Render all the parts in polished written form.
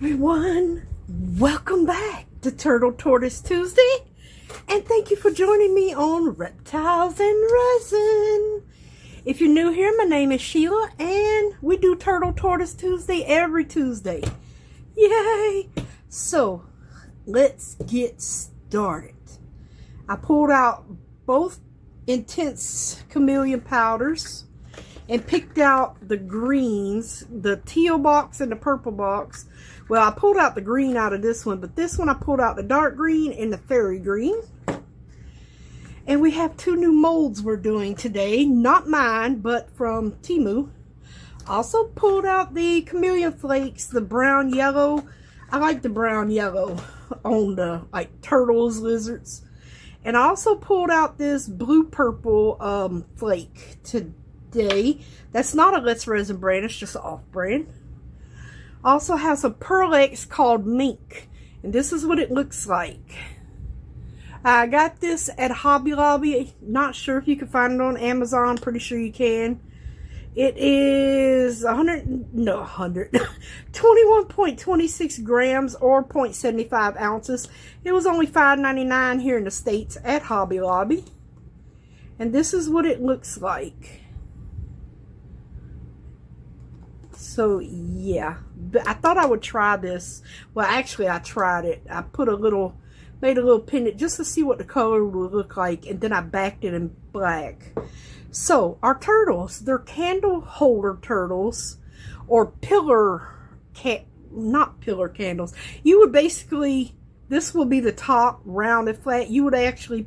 everyone, welcome back to Turtle Tortoise Tuesday, and thank you for joining me on Reptiles and Resin. If you're new here, my name is Sheila, and we do Turtle Tortoise Tuesday every Tuesday. Yay! So, let's get started. I pulled out both intense chameleon powders and picked out the greens, the teal box and the purple box. Well, I pulled out the green out of this one, but this one I pulled out the dark green and the fairy green. And we have two new molds we're doing today. Not mine, but from Temu. Also pulled out the chameleon flakes, the brown yellow. I like the brown yellow on the like turtles, lizards. And I also pulled out this blue purple flake today. That's not a Let's Resin brand, it's just an off brand. Also has a Pearl-X called Mink, and this is what it looks like. I got this at Hobby Lobby. Not sure if you can find it on Amazon. Pretty sure you can. It is 21.26 grams or 0.75 ounces. It was only $5.99 here in the States at Hobby Lobby. And this is what it looks like. So yeah, I thought I would try this. Well, actually I tried it. I made a little pendant just to see what the color would look like, and then I backed it in black. So our turtles, they're candle holder turtles, or not pillar candles. You would basically, this will be the top, round and flat. You would actually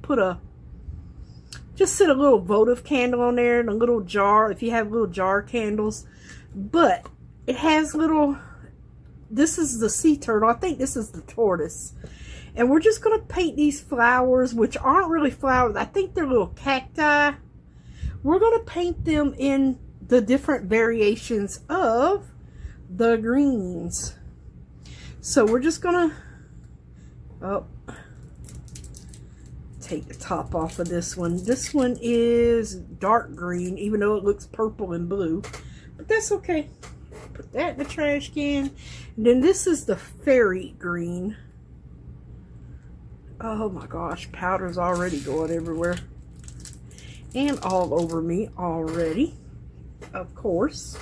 just set a little votive candle on there in a little jar, if you have little jar candles. But it has this is the sea turtle. I think this is the tortoise. And we're just going to paint these flowers, which aren't really flowers. I think they're little cacti. We're going to paint them in the different variations of the greens. So we're just going to take the top off of this one. This one is dark green, even though it looks purple and blue. But that's okay. Put that in the trash can. And then this is the fairy green. Oh my gosh, powder's already going everywhere. And all over me already. Of course.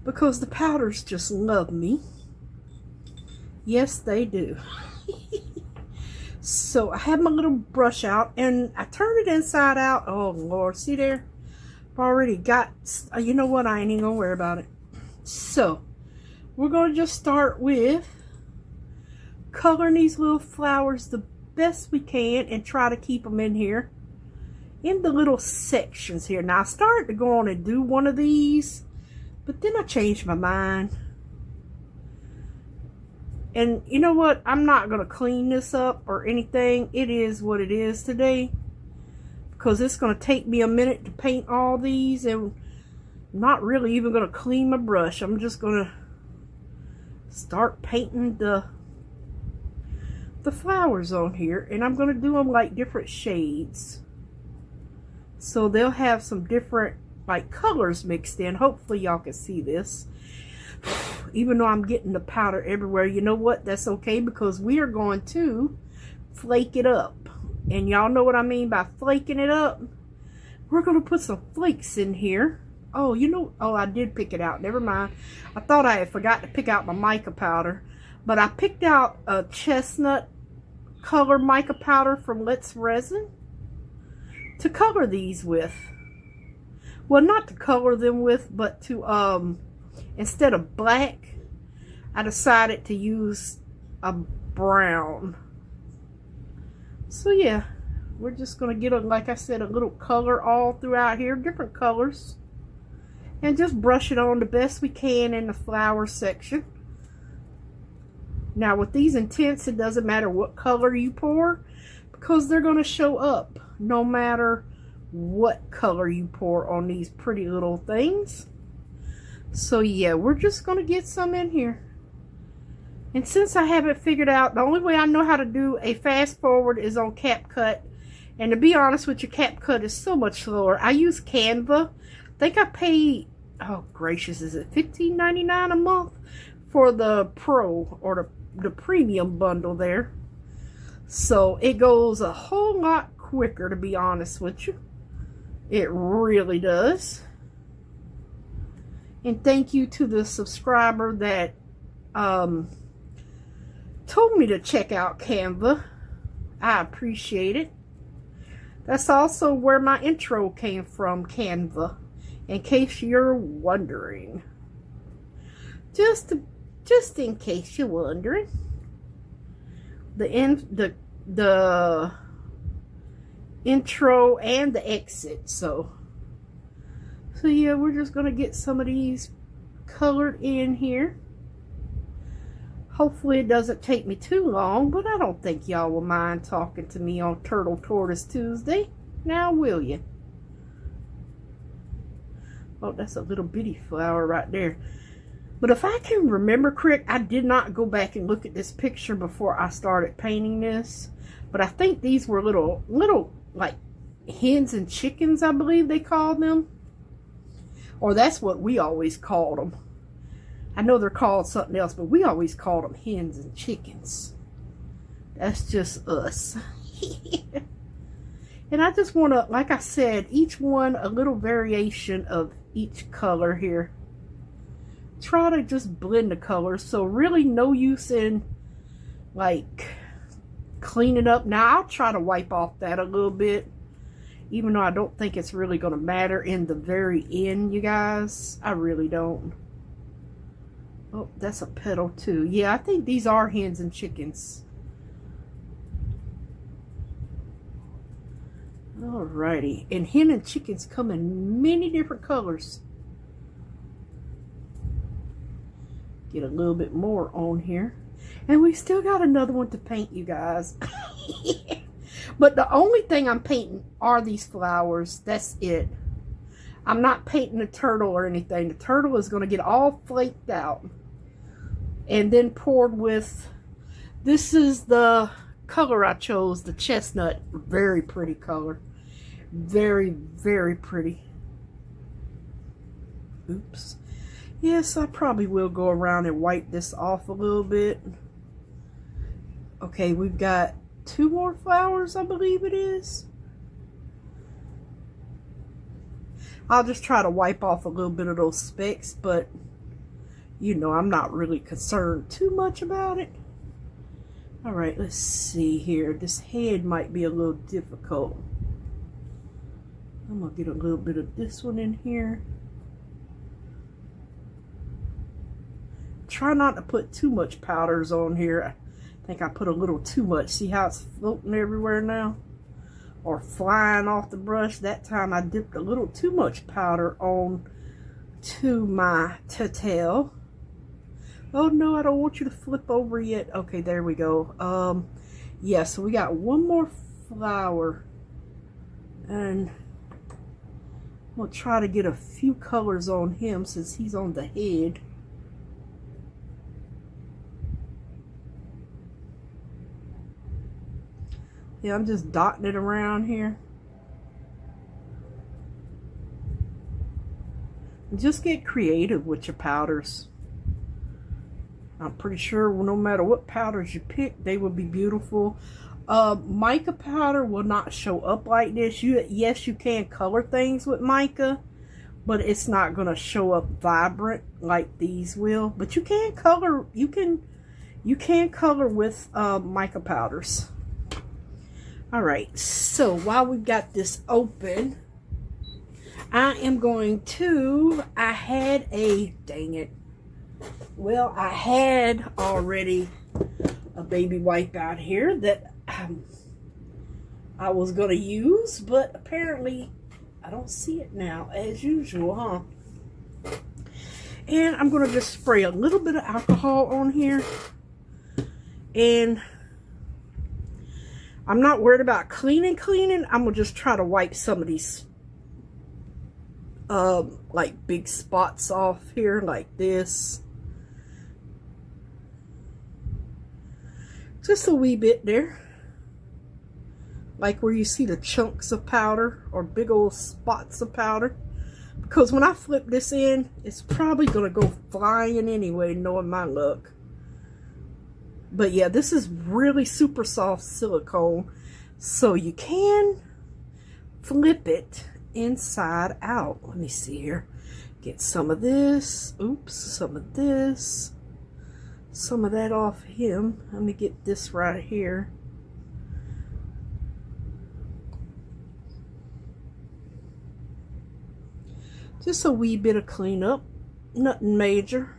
Because the powders just love me. Yes, they do. So I have my little brush out and I turned it inside out. Oh Lord, see there? Already got, you know what, I ain't even gonna worry about it. So we're gonna just start with coloring these little flowers the best we can and try to keep them in here in the little sections here. Now I started to go on and do one of these, but then I changed my mind. And you know what, I'm not gonna clean this up or anything. It is what it is today, because it's going to take me a minute to paint all these, and I'm not really even going to clean my brush. I'm just going to start painting the flowers on here, and I'm going to do them like different shades, so they'll have some different like colors mixed in. Hopefully y'all can see this. Even though I'm getting the powder everywhere, you know what, that's okay, because we are going to flake it up. And y'all know what I mean by flaking it up. We're going to put some flakes in here. Oh, I did pick it out. Never mind. I thought I had forgot to pick out my mica powder. But I picked out a chestnut color mica powder from Let's Resin to color these with. Well, not to color them with, but to, instead of black, I decided to use a brown. So yeah, we're just going to get, like I said, a little color all throughout here, different colors. And just brush it on the best we can in the flower section. Now with these intense, it doesn't matter what color you pour, because they're going to show up no matter what color you pour on these pretty little things. So yeah, we're just going to get some in here. And since I haven't figured out, the only way I know how to do a fast forward is on CapCut. And to be honest with you, CapCut is so much slower. I use Canva. I think I paid, oh gracious, is it $15.99 a month for the pro or the premium bundle there. So it goes a whole lot quicker, to be honest with you. It really does. And thank you to the subscriber that told me to check out Canva. I appreciate it. That's also where my intro came from, Canva, in case you're wondering. Just in case you're wondering. The intro and the exit. So yeah, we're just gonna get some of these colored in here. Hopefully it doesn't take me too long, but I don't think y'all will mind talking to me on Turtle Tortoise Tuesday. Now, will you? Oh, that's a little bitty flower right there. But if I can remember correct, I did not go back and look at this picture before I started painting this. But I think these were little like hens and chickens, I believe they called them. Or that's what we always called them. I know they're called something else, but we always called them hens and chickens. That's just us. And I just want to, like I said, each one a little variation of each color here. Try to just blend the colors. So really no use in like cleaning up. Now I'll try to wipe off that a little bit. Even though I don't think it's really going to matter in the very end, you guys. I really don't. Oh, that's a petal too. Yeah, I think these are hens and chickens. Alrighty. And hen and chickens come in many different colors. Get a little bit more on here. And we still got another one to paint, you guys. But the only thing I'm painting are these flowers. That's it. I'm not painting the turtle or anything. The turtle is going to get all flaked out. And then poured with, this is the color I chose, the chestnut. Very pretty color. Very, very pretty. Oops. Yes, I probably will go around and wipe this off a little bit. Okay, we've got 2 more flowers, I believe it is. I'll just try to wipe off a little bit of those specks, but you know, I'm not really concerned too much about it. All right, let's see here. This head might be a little difficult. I'm gonna get a little bit of this one in here. Try not to put too much powders on here. I think I put a little too much. See how it's floating everywhere now? Or flying off the brush. That time I dipped a little too much powder on to my tail. Oh no, I don't want you to flip over yet. Okay, there we go. Yeah, so we got one more flower. And we'll try to get a few colors on him since he's on the head. Yeah, I'm just dotting it around here. Just get creative with your powders. I'm pretty sure no matter what powders you pick, they will be beautiful. Mica powder will not show up like this. Yes, you can color things with mica, but it's not going to show up vibrant like these will. But you can color. You can color with mica powders. All right. So while we've got this open, I am going to. I had already a baby wipe out here that I was going to use, but apparently I don't see it now as usual, huh? And I'm going to just spray a little bit of alcohol on here. And I'm not worried about cleaning. I'm going to just try to wipe some of these like big spots off here like this. Just a wee bit there. Like where you see the chunks of powder or big old spots of powder. because when I flip this in, it's probably going to go flying anyway, knowing my luck. But yeah, this is really super soft silicone, so you can flip it inside out. Let me see here. Get some of this. Oops, some of this. Some of that off him. Let me get this right here. Just a wee bit of cleanup. Nothing major.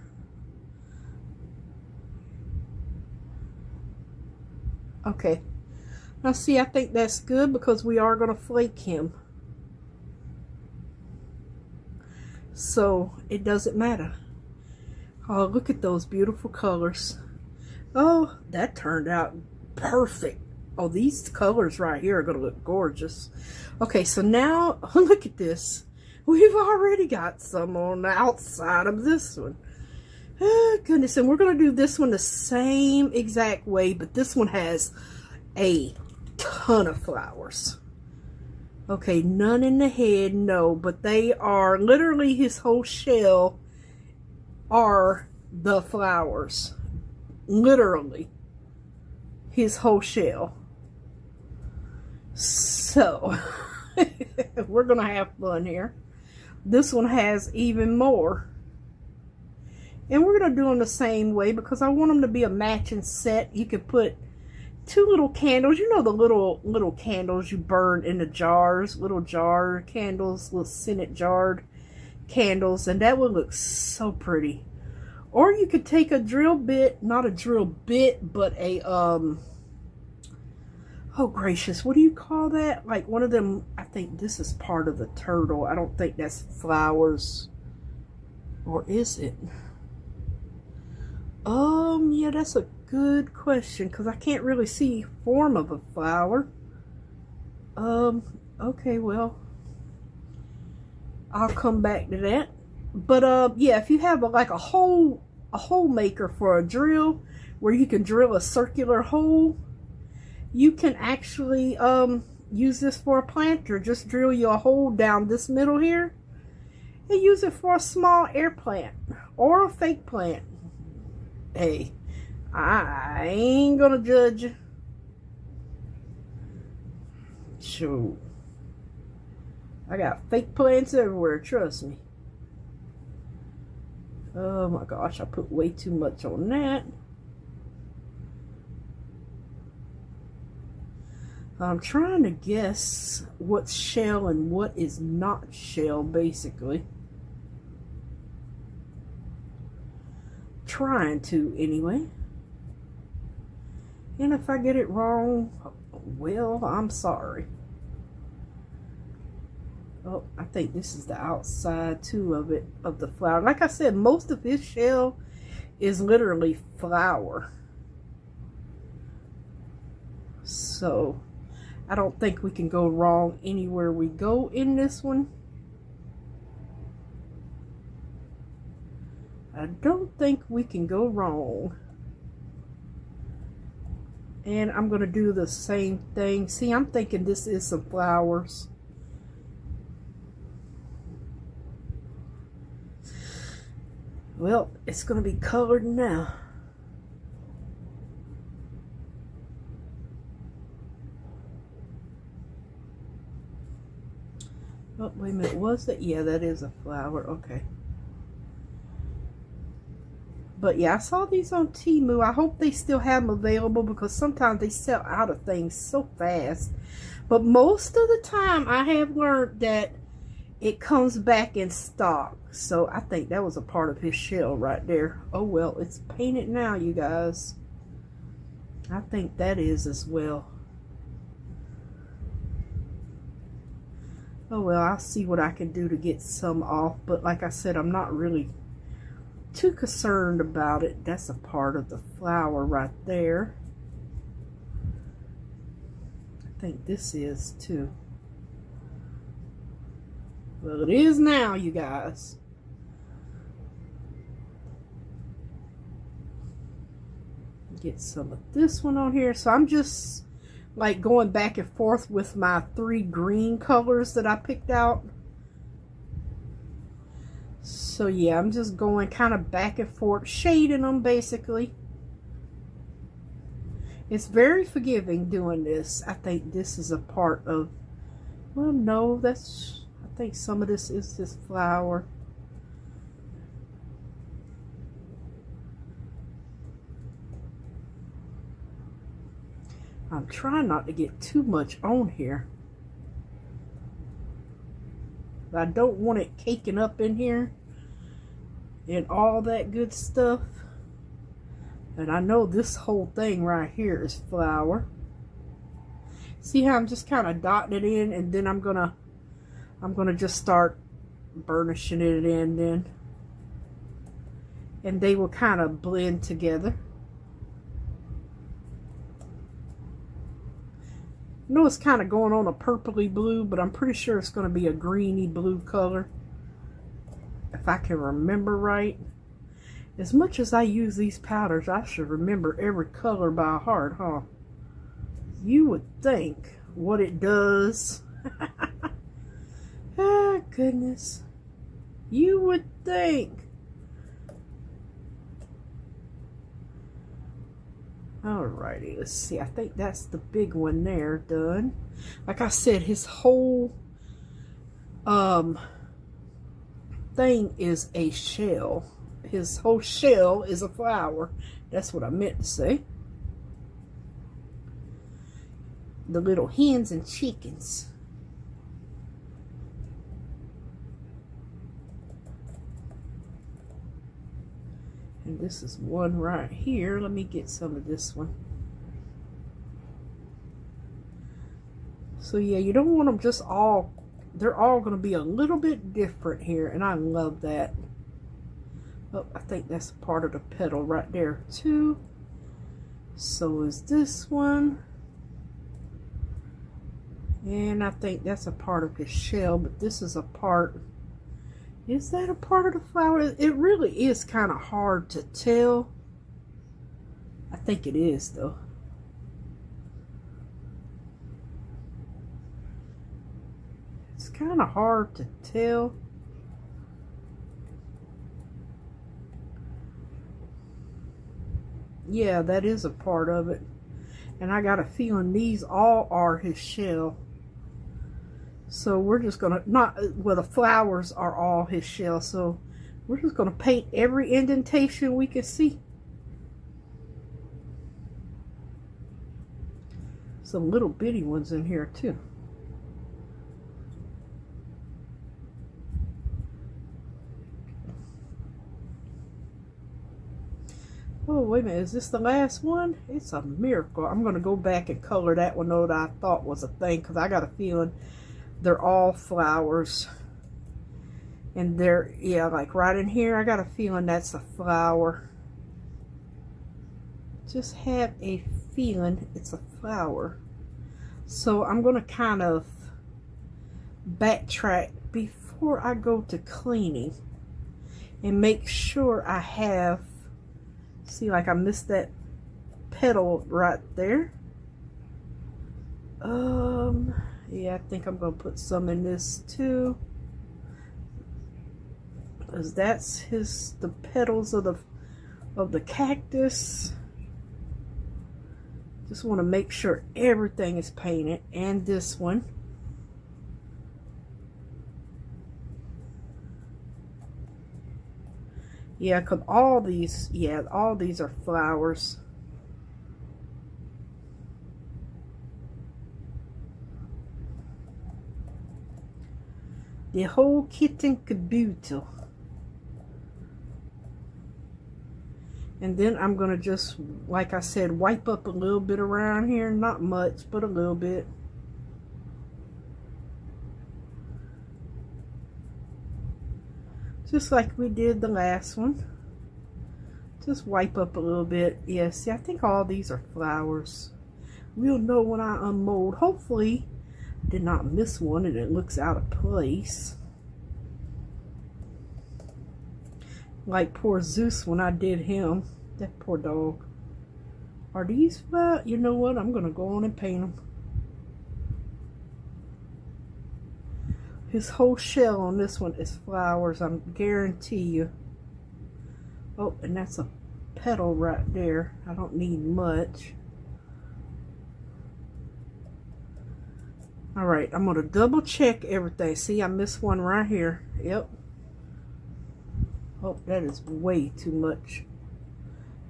Okay. Now see, I think that's good because we are going to flake him. So it doesn't matter. Oh, look at those beautiful colors. Oh, that turned out perfect. Oh, these colors right here are going to look gorgeous. Okay, so now look at this. We've already got some on the outside of this one. Oh, goodness. And we're going to do this one the same exact way, but this one has a ton of flowers. Okay, none in the head, no, but they are literally his whole shell are the flowers. Literally his whole shell. So we're gonna have fun here. This one has even more, and we're gonna do them the same way because I want them to be a matching set. You could put two little candles, you know, the little candles you burn in the jars, little jar candles, little scented jarred candles, and that would look so pretty. Or you could take a drill bit, not a drill bit, but a oh gracious, what do you call that? Like one of them, I think this is part of the turtle. I don't think that's flowers. Or is it? Yeah, that's a good question because I can't really see form of a flower. Okay, well, I'll come back to that. But yeah, if you have like a hole maker for a drill where you can drill a circular hole, you can actually use this for a planter. Just drill you a hole down this middle here and use it for a small air plant or a fake plant. Hey, I ain't gonna judge you. Shoot, I got fake plants everywhere, trust me. Oh my gosh, I put way too much on that. I'm trying to guess what's shell and what is not shell, basically. Trying to, anyway. And if I get it wrong, well, I'm sorry. Oh, I think this is the outside too of it, of the flower. Like I said, most of his shell is literally flower. So I don't think we can go wrong anywhere we go in this one. I don't think we can go wrong. And I'm going to do the same thing. See, I'm thinking this is some flowers. Well, it's going to be colored now. Oh, wait a minute. Was that? Yeah, that is a flower. Okay. But yeah, I saw these on Temu. I hope they still have them available because sometimes they sell out of things so fast. But most of the time, I have learned that it comes back in stock. So I think that was a part of his shell right there. Oh well, it's painted now, you guys. I think that is as well. Oh well, I'll see what I can do to get some off. But like I said, I'm not really too concerned about it. That's a part of the flower right there. I think this is too. Well, it is now, you guys. Get some of this one on here. So I'm just like going back and forth with my 3 green colors that I picked out. So yeah, I'm just going kind of back and forth, shading them basically. It's very forgiving doing this. I think this is a part of, well, no, that's, I think some of this is this flower. I'm trying not to get too much on here. I don't want it caking up in here and all that good stuff. And I know this whole thing right here is flower. See how I'm just kind of dotting it in, and then I'm gonna just start burnishing it in then. And they will kind of blend together. I know it's kind of going on a purpley blue, but I'm pretty sure it's going to be a greeny blue color, if I can remember right. As much as I use these powders, I should remember every color by heart, huh? You would think what it does. Ah, goodness. You would think. Alrighty, let's see. I think that's the big one there done. Like I said, his whole thing is a shell. His whole shell is a flower. That's what I meant to say. The little hens and chickens. And this is one right here. Let me get some of this one. So yeah, you don't want them just all, they're all going to be a little bit different here, and I love that. Oh, I think that's part of the petal right there too. So is this one. And I think that's a part of his shell, but this is a part. Is that a part of the flower? It really is kind of hard to tell. I think it is though. It's kind of hard to tell. Yeah, that is a part of it. And I got a feeling these all are his shell. So we're just gonna, not, well, the flowers are all his shell. So we're just gonna paint every indentation we can see. Some little bitty ones in here too. Oh, wait a minute, is this the last one? It's a miracle. I'm going to go back and color that one though that I thought was a thing, because I got a feeling they're all flowers. And they're, yeah, like right in here, I got a feeling that's a flower. Just have a feeling it's a flower. So I'm going to kind of backtrack before I go to cleaning and make sure I have, see, like I missed that petal right there. Yeah, I think I'm gonna put some in this too, because that's the petals of the cactus. Just want to make sure everything is painted, and this one. Yeah, because all these, yeah, all these are flowers. The whole kit and caboodle. And then I'm going to just, like I said, wipe up a little bit around here. Not much, but a little bit. Just like we did the last one. Just wipe up a little bit. Yeah, see, I think all these are flowers. We'll know when I unmold. Hopefully, I did not miss one and it looks out of place. Like poor Zeus when I did him. That poor dog. Are these flowers? You know what? I'm going to go on and paint them. His whole shell on this one is flowers, I guarantee you. Oh, and that's a petal right there. I don't need much. All right, I'm gonna double check everything. See, I missed one right here. Yep. Oh, that is way too much.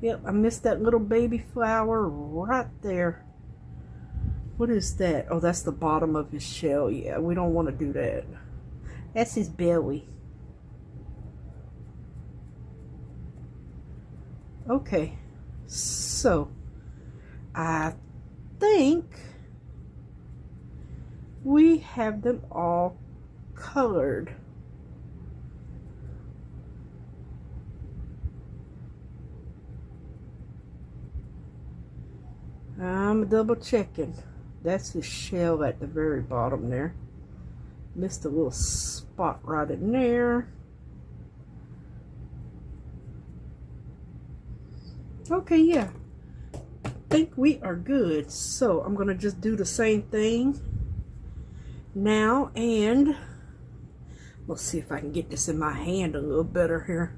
Yep, I missed that little baby flower right there. What is that? Oh, that's the bottom of his shell. Yeah, we don't want to do that. That's his belly. Okay, so I think we have them all colored. I'm double checking. That's his shell at the very bottom there. Missed a little spot right in there. Okay, yeah. I think we are good. So I'm gonna just do the same thing now, and let's see if I can get this in my hand a little better here.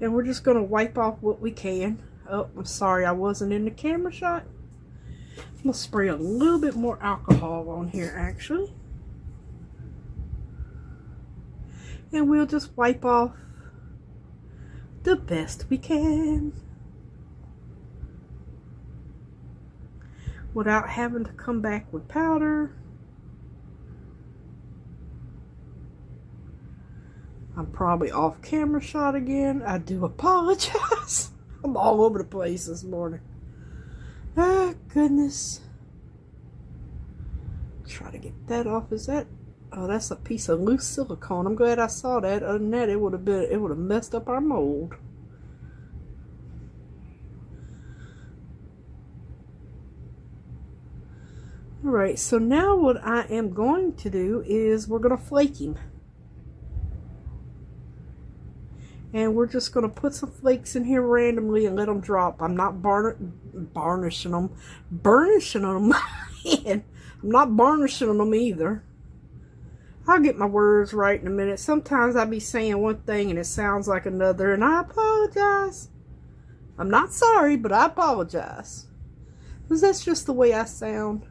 And we're just gonna wipe off what we can. Oh, I'm sorry I wasn't in the camera shot. I'm gonna spray a little bit more alcohol on here actually. And we'll just wipe off the best we can without having to come back with powder. I'm probably off camera shot again. I do apologize. I'm all over the place this morning. Ah, goodness. Try to get that off. Is that? Oh, that's a piece of loose silicone. I'm glad I saw that. Other than that, it would have messed up our mold. All right. So now what I am going to do is we're going to flake him. And we're just going to put some flakes in here randomly and let them drop. I'm not burnishing them. I'm not burnishing them either. I'll get my words right in a minute. Sometimes I'll be saying one thing and it sounds like another, and I apologize. I'm not sorry, but I apologize. Because that's just the way I sound.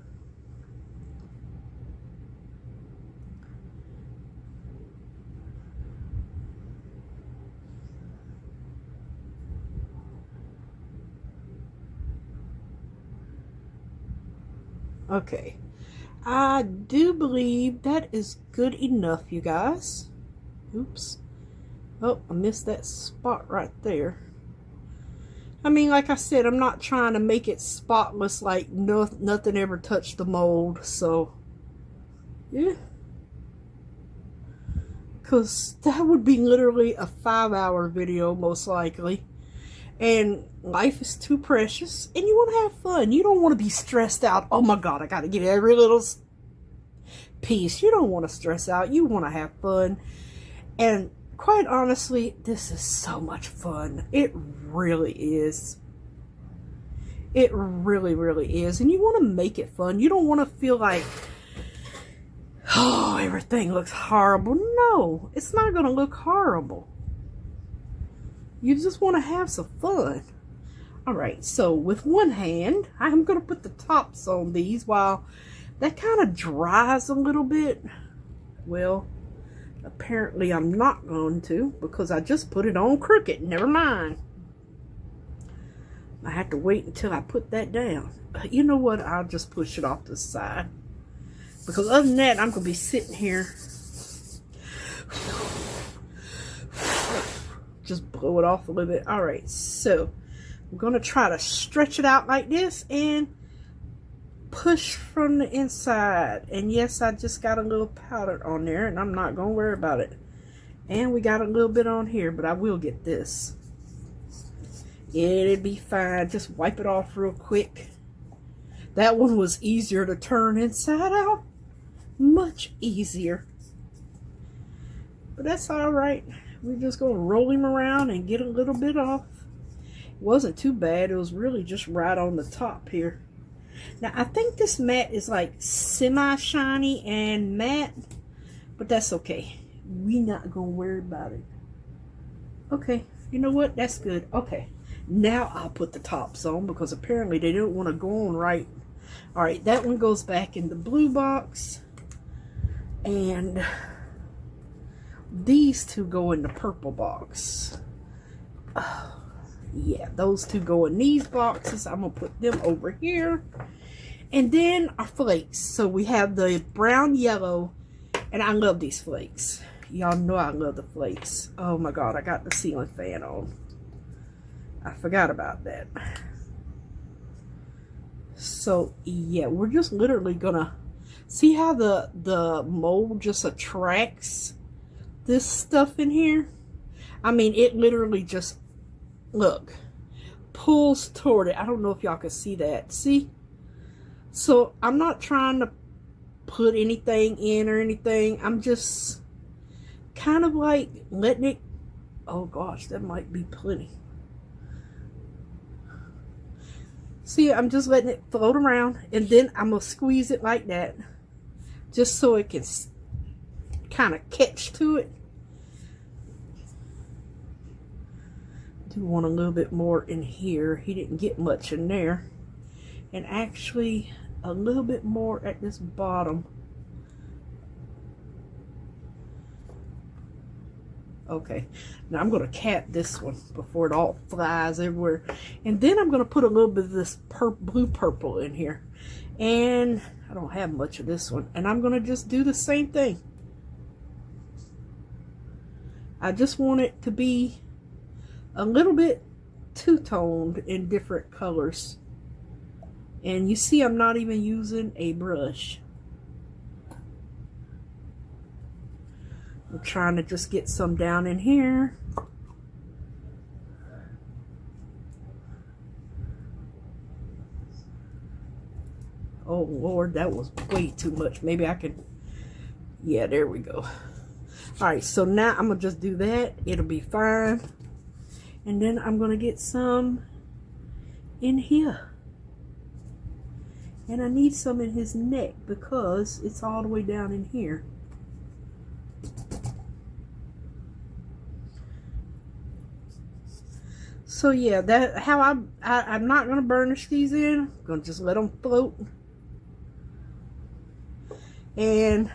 Okay, I do believe that is good enough, you guys. Oops. Oh, I missed that spot right there. I mean, like I said, I'm not trying to make it spotless like nothing ever touched the mold, so yeah. Because that would be literally a 5-hour video, most likely. And life is too precious, and you want to have fun. You don't want to be stressed out. Oh my God, I got to get every little piece. You don't want to stress out. You want to have fun. And quite honestly, this is so much fun. It really is. It really, really is. And you want to make it fun. You don't want to feel like, oh, everything looks horrible. No, it's not going to look horrible. You just want to have some fun. Alright, so with one hand, I'm going to put the tops on these while that kind of dries a little bit. Well, apparently I'm not going to, because I just put it on crooked. Never mind. I have to wait until I put that down. You know what? I'll just push it off to the side. Because other than that, I'm going to be sitting here. Just blow it off a little bit. Alright, so I'm going to try to stretch it out like this and push from the inside. And yes, I just got a little powder on there, and I'm not going to worry about it. And we got a little bit on here, but I will get this. It'll be fine. Just wipe it off real quick. That one was easier to turn inside out. Much easier. But that's alright. We're just going to roll him around and get a little bit off. It wasn't too bad. It was really just right on the top here. Now, I think this mat is like semi-shiny and matte. But that's okay. We not gonna worry about it. Okay, you know what? That's good. Okay, now I'll put the tops on because apparently they don't want to go on right. All right, that one goes back in the blue box. And these two go in the purple box. Yeah, those two go in these boxes. I'm going to put them over here. And then our flakes. So we have the brown, yellow, and I love these flakes. Y'all know I love the flakes. Oh my God, I got the ceiling fan on. I forgot about that. So yeah, we're just literally gonna see how the mold just attracts this stuff in here. I mean, it literally just, look, pulls toward it. I don't know if y'all can see that. See? So I'm not trying to put anything in or anything. I'm just kind of like letting it, oh gosh, that might be plenty. See, I'm just letting it float around, and then I'm going to squeeze it like that, just so it can kind of catch to it. Do want a little bit more in here. He didn't get much in there. And actually, a little bit more at this bottom. Okay, now I'm going to cap this one before it all flies everywhere. And then I'm going to put a little bit of this blue purple in here. And I don't have much of this one. And I'm going to just do the same thing. I just want it to be a little bit two-toned in different colors. And you see I'm not even using a brush. I'm trying to just get some down in here. Oh Lord, that was way too much. Maybe I could, yeah, there we go. Alright, so now I'm going to just do that. It'll be fine. And then I'm going to get some in here. And I need some in his neck because it's all the way down in here. So yeah, that how I'm not going to burnish these in. I'm going to just let them float. And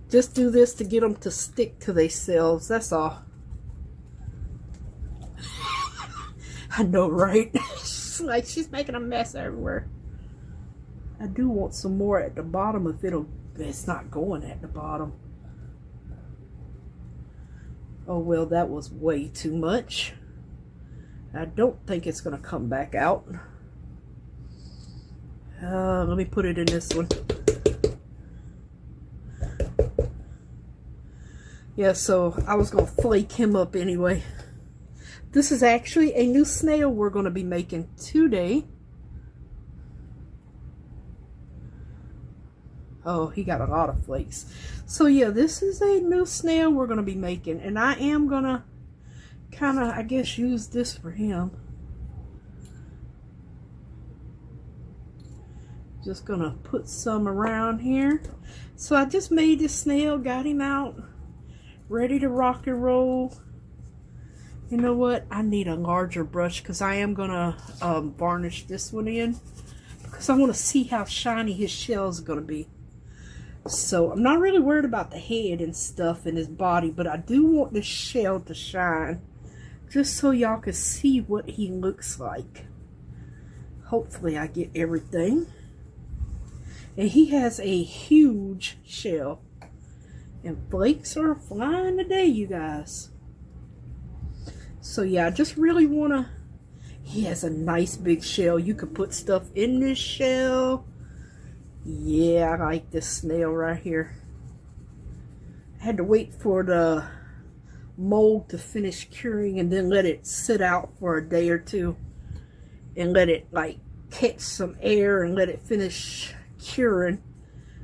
just do this to get them to stick to themselves. That's all. I know, right? Like she's making a mess everywhere. I do want some more at the bottom if it's not going at the bottom. Oh well, that was way too much. I don't think it's going to come back out. Let me put it in this one. Yeah, so I was going to flake him up anyway. This is actually a new snail we're going to be making today. Oh, he got a lot of flakes. So yeah, this is a new snail we're going to be making. And I am going to kind of, I guess, use this for him. Just going to put some around here. So I just made this snail, got him out, ready to rock and roll. You know what? I need a larger brush because I am going to varnish this one in. Because I want to see how shiny his shell is going to be. So I'm not really worried about the head and stuff in his body. But I do want the shell to shine. Just so y'all can see what he looks like. Hopefully I get everything. And he has a huge shell. And flakes are flying today, you guys. So yeah, I just really want to... He has a nice big shell. You could put stuff in this shell. Yeah, I like this snail right here. I had to wait for the mold to finish curing and then let it sit out for a day or two. And let it like catch some air and let it finish curing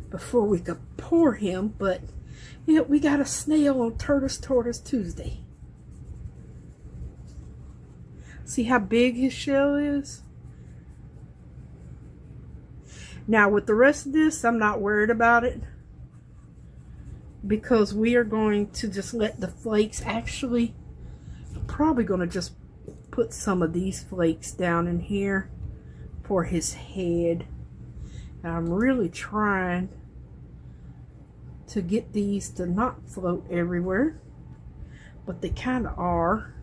before we could pour him. But yeah, we got a snail on Tortoise Tuesday. See how big his shell is? Now with the rest of this, I'm not worried about it. because we are going to just let the flakes, actually, I'm probably going to just put some of these flakes down in here for his head. And I'm really trying to get these to not float everywhere, but they kind of are.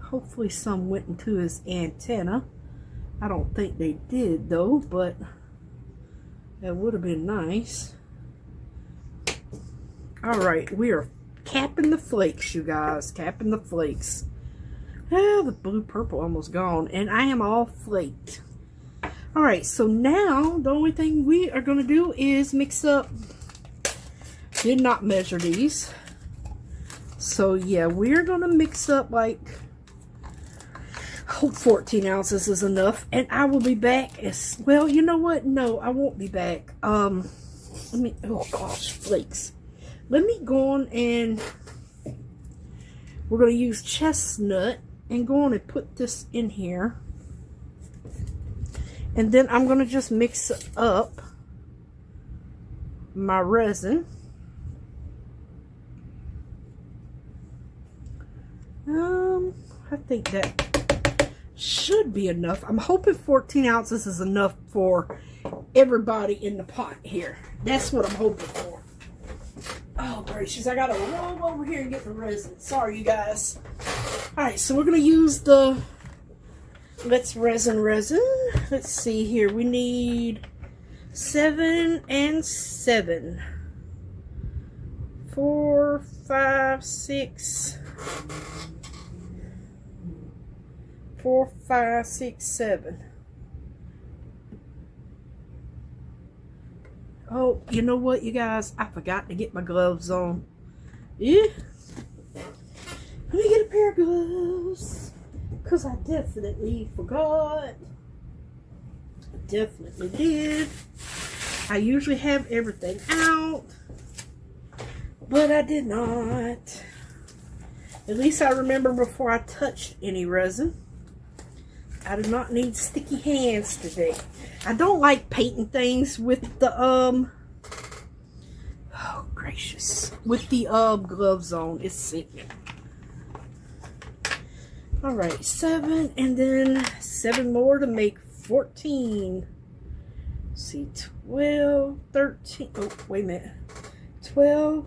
Hopefully some went into his antenna. I don't think they did though, but that would have been nice. Alright, we are capping the flakes, you guys. Capping the flakes. Ah, the blue purple almost gone, and I am all flaked. Alright, so now the only thing we are going to do is mix up. Did not measure these. So yeah, we're going to mix up like, I hope 14 ounces is enough. And I will be back as, well, you know what? No, I won't be back. Let me, oh gosh, flakes. Let me go on and, we're going to use chestnut and go on and put this in here. And then I'm going to just mix up my resin. I think that should be enough. I'm hoping 14 ounces is enough for everybody in the pot here. That's what I'm hoping for. Oh, gracious. I got to roll over here and get the resin. Sorry, you guys. Alright, so we're going to use the... Let's resin. Let's see here. We need 7 and 7. 4, 5, 6. 4, 5, 6, 7. Oh, you know what, you guys? I forgot to get my gloves on. Yeah. Let me get a pair of gloves. Because I definitely forgot. I definitely did. I usually have everything out. But I did not. At least I remember before I touched any resin. I do not need sticky hands today. I don't like painting things with the, oh gracious. With the, gloves on. It's sick. Alright, 7 and then 7 more to make 14. Let's see, 12, 13, oh, wait a minute. 12,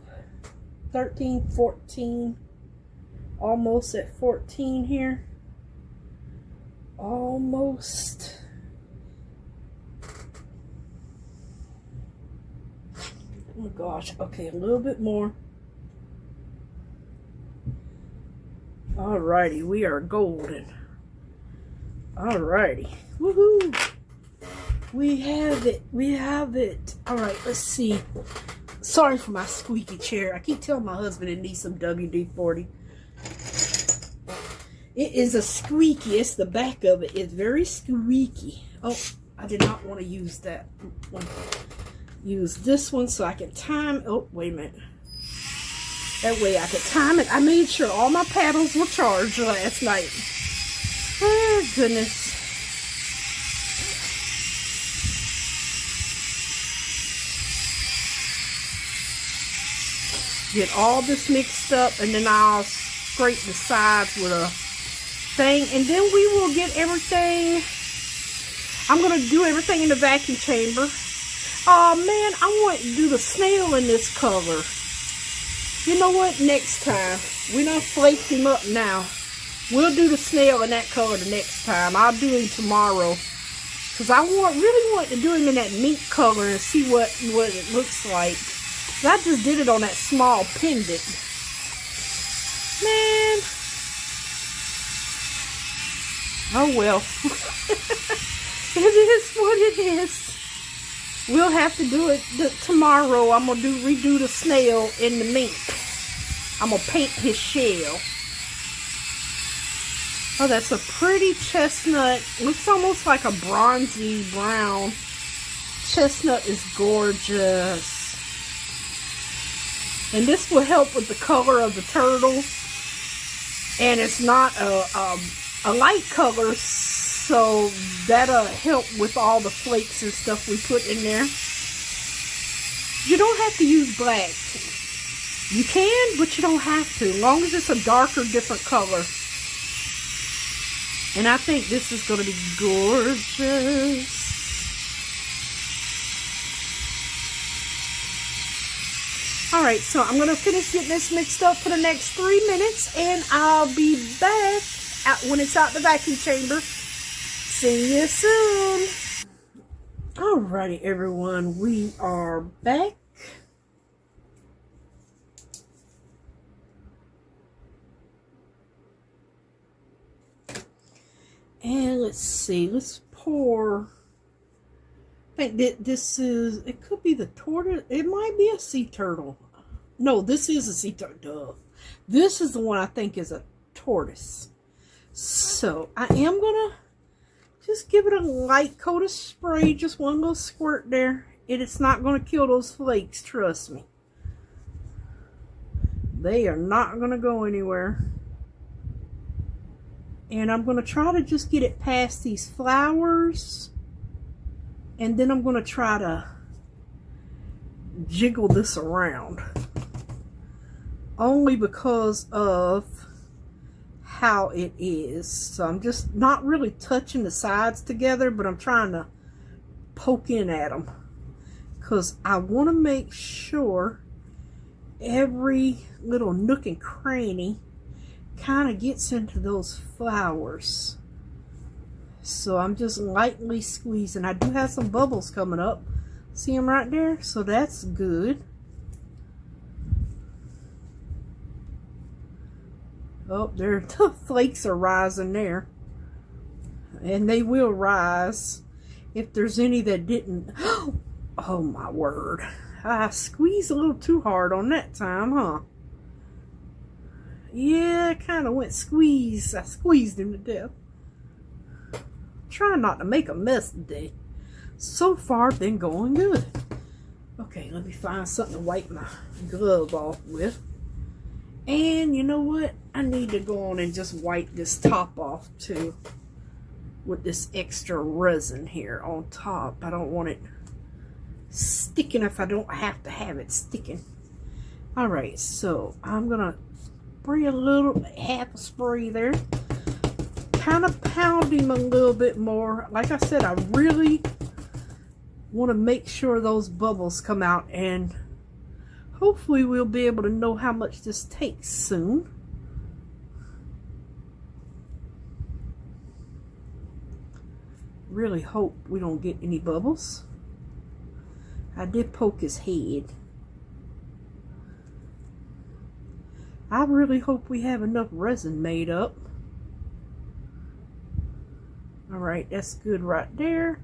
13, 14. Almost at 14 here. Almost. Oh my gosh, okay, a little bit more. Alrighty, we are golden. Alrighty. Woohoo! We have it. We have it. Alright, let's see. Sorry for my squeaky chair. I keep telling my husband it needs some WD-40. It is a squeaky. It's the back of it. It's very squeaky. Oh, I did not want to use that one. Use this one so I can time. Oh, wait a minute. That way I could time it. I made sure all my paddles were charged last night. Oh, goodness. Get all this mixed up, and then I'll scrape the sides with a thing. And then we will get everything. I'm going to do everything in the vacuum chamber. Oh, man, I want to do the snail in this color. You know what? Next time. We done flaked him up now. We'll do the snail in that color the next time. I'll do him tomorrow. Because I really want to do him in that mink color and see what it looks like. I just did it on that small pendant. Man. Oh well. It is what it is. We'll have to do it tomorrow. I'm going to redo the snail in the mink. I'm going to paint his shell. Oh, that's a pretty chestnut. Looks almost like a bronzy brown. Chestnut is gorgeous. And this will help with the color of the turtle. And it's not a light color, so that'll help with all the flakes and stuff we put in there. You don't have to use black. You can, but you don't have to, as long as it's a darker, different color. And I think this is going to be gorgeous. Alright, so I'm going to finish getting this mixed up for the next 3 minutes, and I'll be back when it's out the vacuum chamber. See you soon. Alrighty, everyone, we are back. And let's see, let's pour. I think that this is, it could be the tortoise. It might be a sea turtle. No, this is a sea turtle. This is the one I think is a tortoise. So I am going to just give it a light coat of spray. Just one little squirt there. It's not going to kill those flakes, trust me. They are not going to go anywhere. And I'm going to try to just get it past these flowers. And then I'm going to try to jiggle this around. Only because of how it is. So I'm just not really touching the sides together, but I'm trying to poke in at them. Because I want to make sure every little nook and cranny kind of gets into those flowers. So I'm just lightly squeezing. I do have some bubbles coming up. See them right there? So that's good. Oh, there, the flakes are rising there. And they will rise if there's any that didn't. Oh my word. I squeezed a little too hard on that time, huh? Yeah, it kind of went squeeze. I squeezed him to death. Trying not to make a mess today. So far, been going good. Okay, let me find something to wipe my glove off with. And you know what? I need to go on and just wipe this top off too. With this extra resin here on top. I don't want it sticking if I don't have to have it sticking. Alright, so I'm going to spray a little, half a spray there. Kind of pound him a little bit more. Like I said, I really want to make sure those bubbles come out, and hopefully we'll be able to know how much this takes soon. Really hope we don't get any bubbles. I did poke his head. I really hope we have enough resin made up. Alright, that's good right there.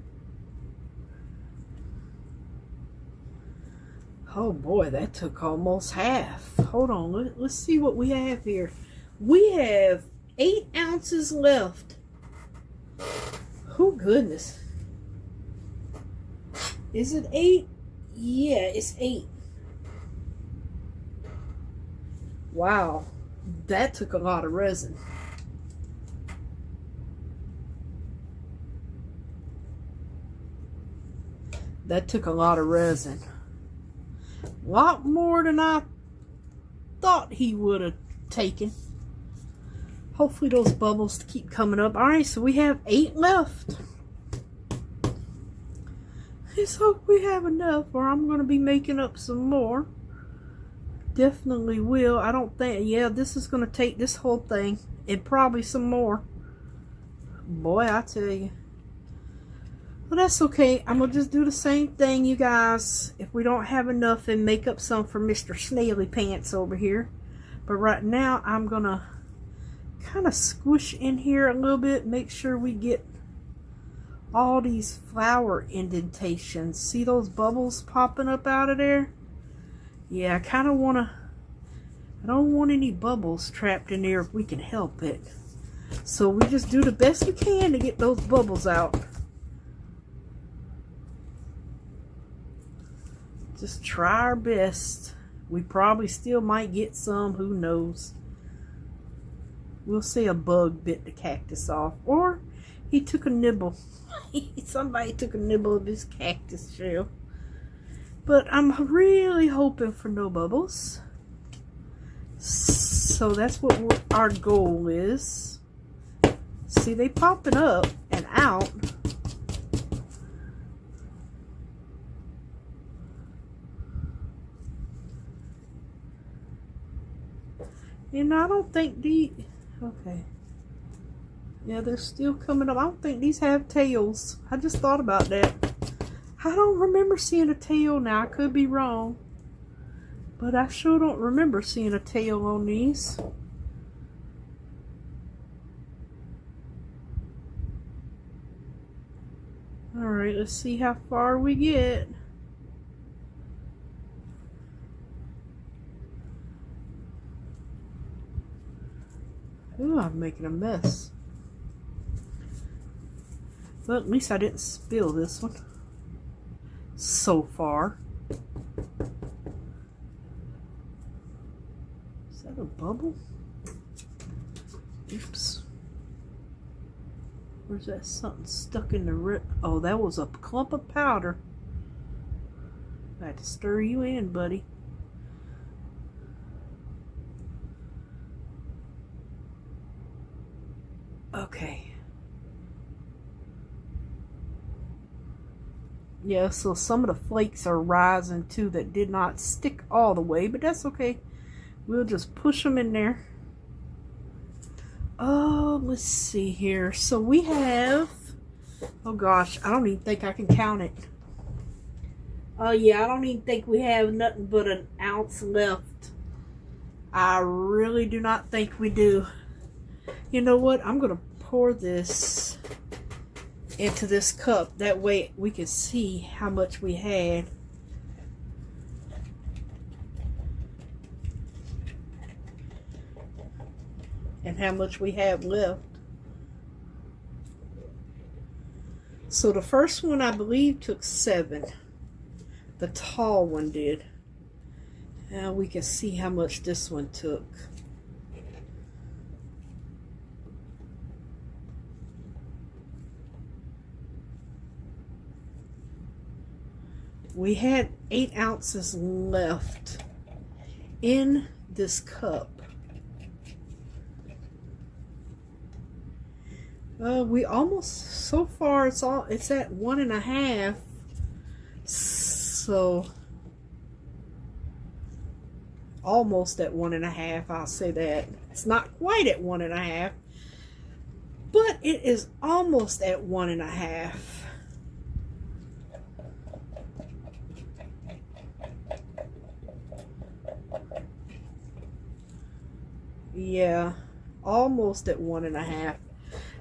Oh boy, that took almost half. Hold on, let's see what we have here. We have 8 ounces left. Oh goodness. Is it 8? Yeah, it's 8. Wow, that took a lot of resin. That took a lot of resin. A lot more than I thought he would have taken. Hopefully those bubbles keep coming up. Alright, so we have 8 left. Let's hope we have enough, or I'm going to be making up some more. Definitely will. I don't think, yeah, this is going to take this whole thing and probably some more. Boy, I tell you. Well, that's okay. I'm going to just do the same thing, you guys. If we don't have enough, then make up some for Mr. Snaily Pants over here. But right now, I'm going to kind of squish in here a little bit. Make sure we get all these flower indentations. See those bubbles popping up out of there? Yeah, I kind of want to, I don't want any bubbles trapped in there if we can help it. So we just do the best we can to get those bubbles out. Just try our best. We probably still might get some, who knows. We'll say a bug bit the cactus off. Or he took a nibble. Somebody took a nibble of his cactus shell. But I'm really hoping for no bubbles. So that's what our goal is. See, they popping up and out. And I don't think okay. Yeah, they're still coming up. I don't think these have tails. I just thought about that. I don't remember seeing a tail now. I could be wrong. But I sure don't remember seeing a tail on these. Alright, let's see how far we get. Ooh, I'm making a mess. But at least I didn't spill this one so far. Is that a bubble? Oops. Where's that something stuck in the rip? Oh, that was a clump of powder. I had to stir you in, buddy. Okay. Yeah, so some of the flakes are rising too that did not stick all the way, but that's okay. We'll just push them in there. Oh, let's see here. So we have, oh gosh, I don't even think I can count it. Oh yeah, I don't even think we have nothing but an ounce left. I really do not think we do. You know what? I'm going to pour this into this cup. That way we can see how much we had. And how much we have left. So the first one I believe took 7. The tall one did. Now we can see how much this one took. We had 8 ounces left in this cup. We almost, so far it's at 1.5. So almost at 1.5, I'll say that. It's not quite at 1.5, but it is almost at 1.5. Yeah, almost at 1.5.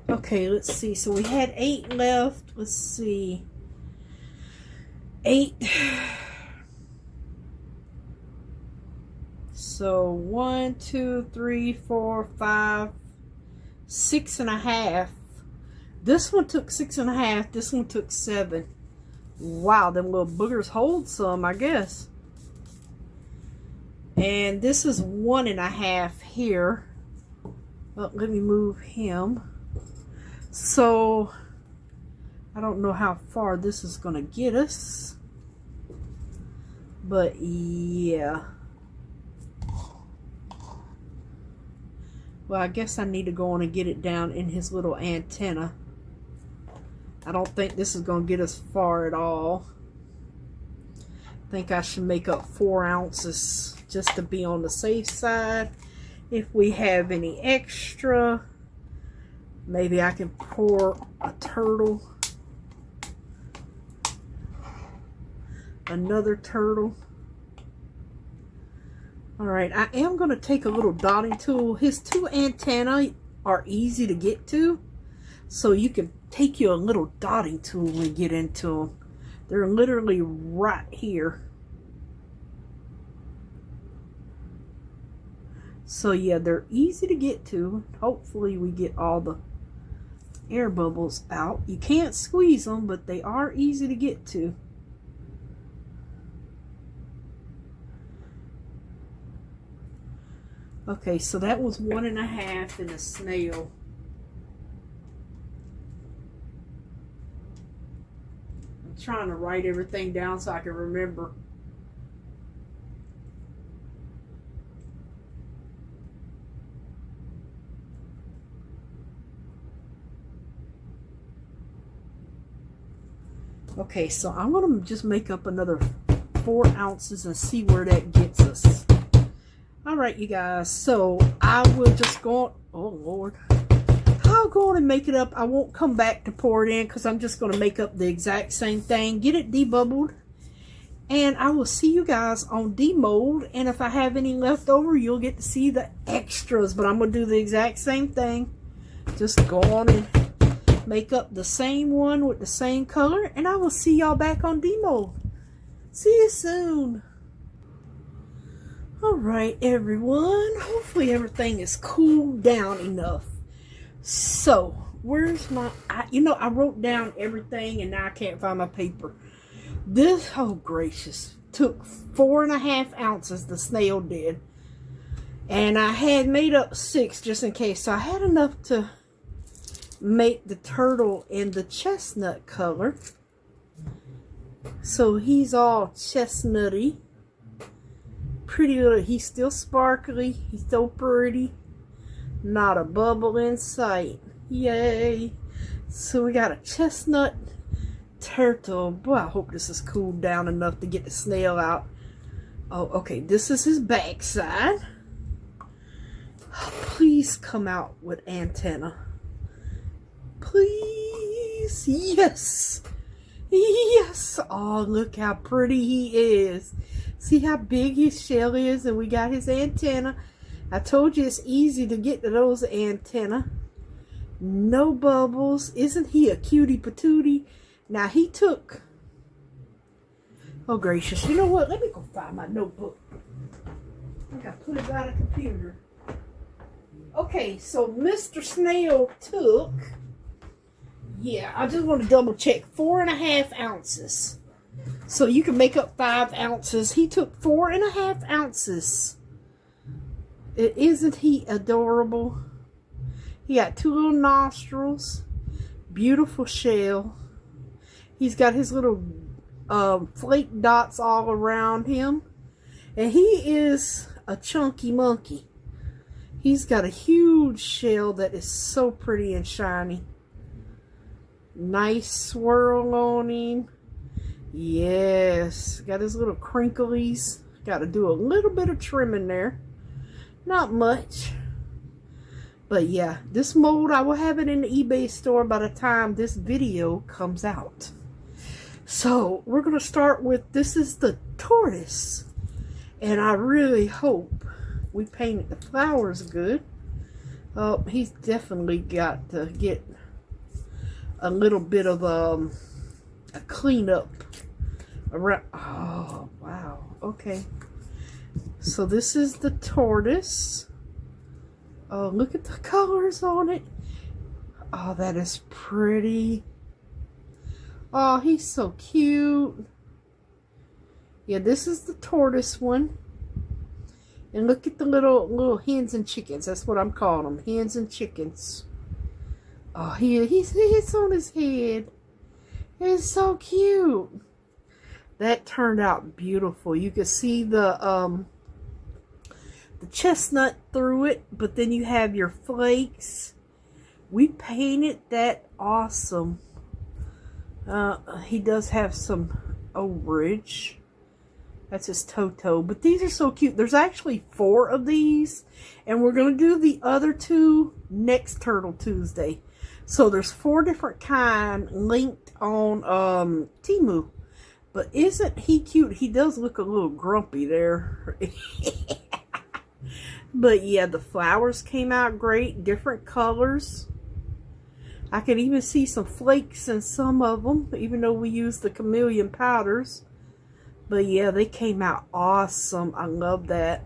Okay, let's see. So we had 8 left. Let's see. 8. So 1, 2, 3, 4, 5, 6.5. This one took 6.5. This one took 7. Wow, them little boogers hold some, I guess. And this is 1.5 here. Well, let me move him. So I don't know how far this is going to get us. But yeah. Well, I guess I need to go on and get it down in his little antenna. I don't think this is going to get us far at all. I think I should make up 4 ounces just to be on the safe side. If we have any extra, maybe I can pour a turtle. Another turtle. Alright, I am going to take a little dotting tool. His 2 antennae are easy to get to. So you can take you a little dotting tool and get into them. They're literally right here. So yeah, they're easy to get to. Hopefully we get all the air bubbles out. You can't squeeze them, but they are easy to get to. Okay, so that was 1.5 in a snail. I'm trying to write everything down so I can remember. Okay, so I'm going to just make up another 4 ounces and see where that gets us. All right, you guys. So I will just go, oh Lord. I'll go on and make it up. I won't come back to pour it in because I'm just going to make up the exact same thing. Get it debubbled. And I will see you guys on demold. And if I have any left over, you'll get to see the extras. But I'm going to do the exact same thing. Just go on and make up the same one with the same color. And I will see y'all back on demold. See you soon. Alright, everyone. Hopefully everything is cooled down enough. So, where's my... I wrote down everything and now I can't find my paper. This, oh gracious, took 4.5 ounces, the snail did. And I had made up 6 just in case. So I had enough to make the turtle in the chestnut color. So he's all chestnutty. Pretty little, he's still sparkly. He's so pretty. Not a bubble in sight. Yay. So we got a chestnut turtle. Boy, I hope this is cooled down enough to get the snail out. Oh, okay. This is his backside. Please come out with antenna. Please. Yes. Yes. Oh, look how pretty he is. See how big his shell is, and we got his antenna. I told you it's easy to get to those antenna. No bubbles. Isn't he a cutie patootie? Now he took... Oh gracious. You know what? Let me go find my notebook. I think I put it by the computer. Okay, so Mr. Snail took... Yeah, I just want to double check. 4.5 ounces. So you can make up 5 ounces. He took 4.5 ounces. Isn't he adorable? He got 2 little nostrils. Beautiful shell. He's got his little flake dots all around him. And he is a chunky monkey. He's got a huge shell that is so pretty and shiny. Nice swirl on him. Yes. Got his little crinklies. Got to do a little bit of trimming there. Not much. But yeah, this mold, I will have it in the eBay store by the time this video comes out. So, we're going to start with, this is the tortoise. And I really hope we painted the flowers good. Oh, he's definitely got to get a little bit of a cleanup around. Oh, wow. Okay. So this is the tortoise. Oh, look at the colors on it. Oh, that is pretty. Oh, he's so cute. Yeah, this is the tortoise one. And look at the little hens and chickens. That's what I'm calling them. Hens and chickens. Oh, he's on his head. It's so cute. That turned out beautiful. You can see the chestnut through it, but then you have your flakes. We painted that awesome. He does have some overage. That's his Toto. But these are so cute. There's actually 4 of these. And we're going to do the other 2 next Turtle Tuesday. So there's 4 different kind linked on Temu. But isn't he cute? He does look a little grumpy there. But yeah, the flowers came out great. Different colors. I can even see some flakes in some of them, even though we used the chameleon powders. But yeah, they came out awesome. I love that.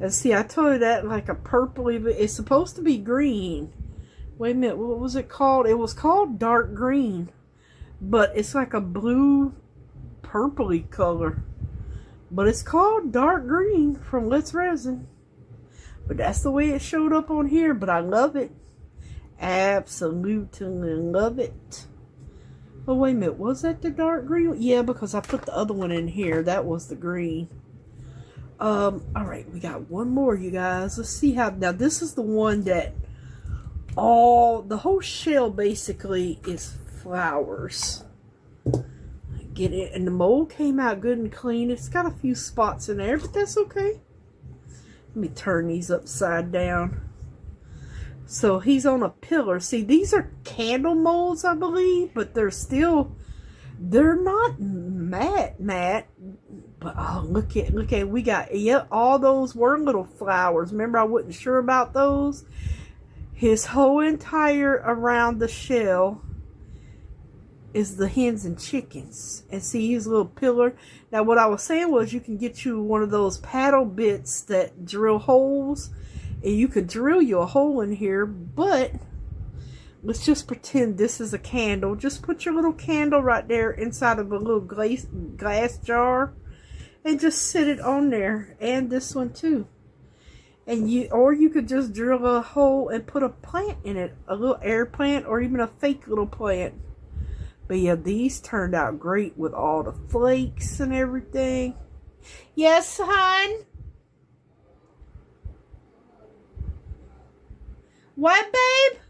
And see, I told you that like a purpley, but it's supposed to be green. Wait a minute, what was it called? It was called dark green. But it's like a blue purpley color. But it's called dark green from Let's Resin. But that's the way it showed up on here. But I love it. Absolutely love it. Oh, wait a minute. Was that the dark green? Yeah, because I put the other one in here. That was the green. Alright, we got one more, you guys. Let's see how... Now, this is the one that... the whole shell basically is flowers. get it. And the mold came out good and clean. It's got a few spots in there, but that's okay. Let me turn these upside down. So he's on a pillar. See, these are candle molds, I believe, but they're not matte. But oh, look at, we got, yep, all those were little flowers. Remember, I wasn't sure about those. His whole entire around the shell is the hens and chickens. And see his little pillar. Now, what I was saying was you can get you one of those paddle bits that drill holes. And you could drill you a hole in here, but let's just pretend this is a candle. Just put your little candle right there inside of a little glass jar and just sit it on there. And this one too. And you could just drill a hole and put a plant in it, a little air plant or even a fake little plant. But yeah, these turned out great with all the flakes and everything. Yes, hon? What, babe?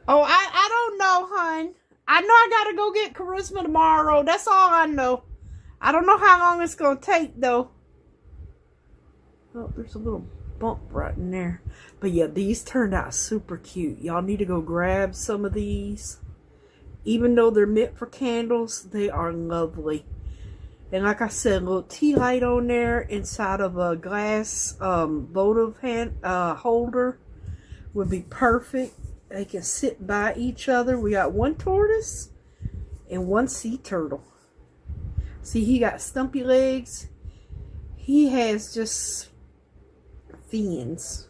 Oh, I don't know, hon. I know I gotta go get Charisma tomorrow. That's all I know. I don't know how long it's gonna take, though. Oh, there's a little bump right in there. But yeah, these turned out super cute. Y'all need to go grab some of these. Even though they're meant for candles, they are lovely. And like I said, a little tea light on there inside of a glass votive holder would be perfect. They can sit by each other. We got one tortoise and one sea turtle. See, he got stumpy legs. He has just fins.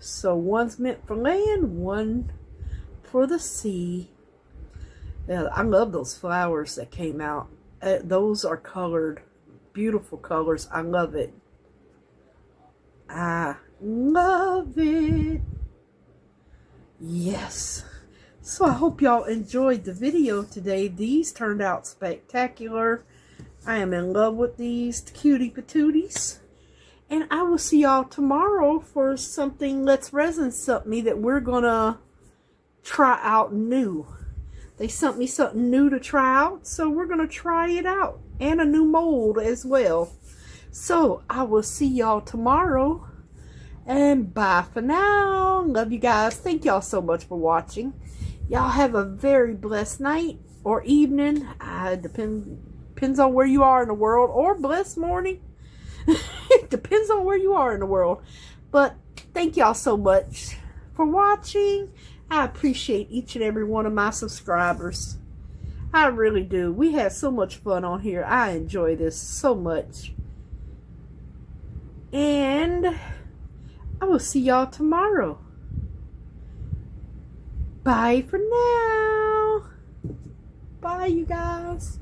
So one's meant for land, one for the sea. Yeah, I love those flowers that came out. Those are colored. Beautiful colors. I love it. I love it. Yes. So I hope y'all enjoyed the video today. These turned out spectacular. I am in love with these cutie patooties. And I will see y'all tomorrow for something Let's Resin sent me that we're going to try out new. They sent me something new to try out, so we're going to try it out. And a new mold as well. So I will see y'all tomorrow. And bye for now. Love you guys. Thank y'all so much for watching. Y'all have a very blessed night or evening. Depends on where you are in the world. Or blessed morning. It depends on where you are in the world. But thank y'all so much for watching. I appreciate each and every one of my subscribers. I really do. We have so much fun on here. I enjoy this so much. And I will see y'all tomorrow. Bye for now. Bye, you guys.